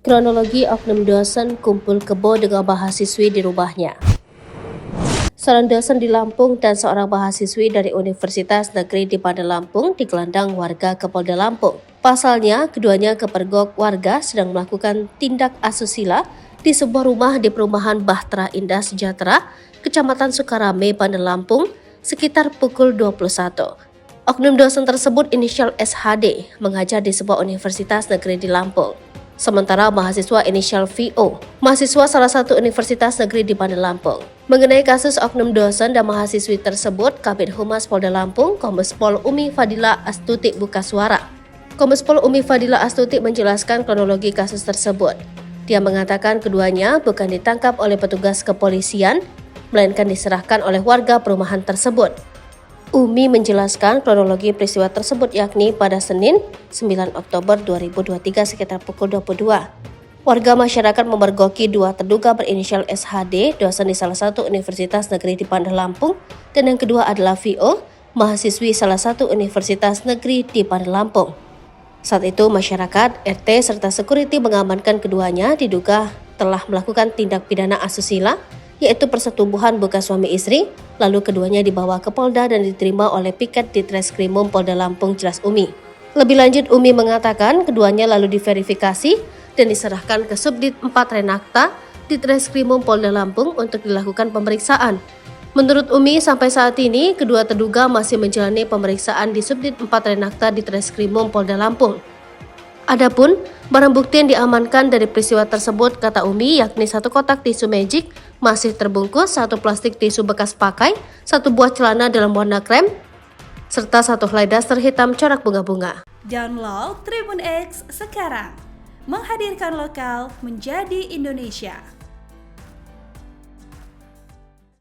Kronologi oknum dosen kumpul kebo dengan mahasiswi di rumahnya. Seorang dosen di Lampung dan seorang mahasiswi dari Universitas Negeri di Bandar Lampung digelandang warga ke Polda Lampung. Pasalnya, keduanya kepergok warga sedang melakukan tindak asusila di sebuah rumah di perumahan Bahtera Indah Sejahtera, Kecamatan Sukarame, Bandar Lampung, sekitar pukul 21. Oknum dosen tersebut inisial SHD mengajar di sebuah universitas negeri di Lampung. Sementara mahasiswa inisial VO, mahasiswa salah satu universitas negeri di Bandar Lampung. Mengenai kasus oknum dosen dan mahasiswi tersebut, Kabid Humas Polda Lampung, Kombes Pol Umi Fadila Astuti buka suara. Kombes Pol Umi Fadila Astuti menjelaskan kronologi kasus tersebut. Dia mengatakan keduanya bukan ditangkap oleh petugas kepolisian, melainkan diserahkan oleh warga perumahan tersebut. Umi menjelaskan kronologi peristiwa tersebut yakni pada Senin 9 Oktober 2023 sekitar pukul 22. Warga masyarakat memergoki dua terduga berinisial SHD, dosen di salah satu universitas negeri di Bandar Lampung, dan yang kedua adalah VO, mahasiswi salah satu universitas negeri di Bandar Lampung. Saat itu masyarakat, RT, serta security mengamankan keduanya diduga telah melakukan tindak pidana asusila, yaitu persetubuhan bukan suami istri, lalu keduanya dibawa ke Polda dan diterima oleh piket di Treskrimum Polda Lampung, jelas Umi. Lebih lanjut, Umi mengatakan keduanya lalu diverifikasi dan diserahkan ke Subdit 4 Renakta di Treskrimum Polda Lampung untuk dilakukan pemeriksaan. Menurut Umi, sampai saat ini kedua terduga masih menjalani pemeriksaan di Subdit 4 Renakta di Treskrimum Polda Lampung. Adapun barang bukti yang diamankan dari peristiwa tersebut, kata Umi, yakni satu kotak tisu magic masih terbungkus, satu plastik tisu bekas pakai, satu buah celana dalam warna krem, serta satu helai daster hitam corak bunga-bunga. Download Tribun X sekarang, menghadirkan lokal menjadi Indonesia.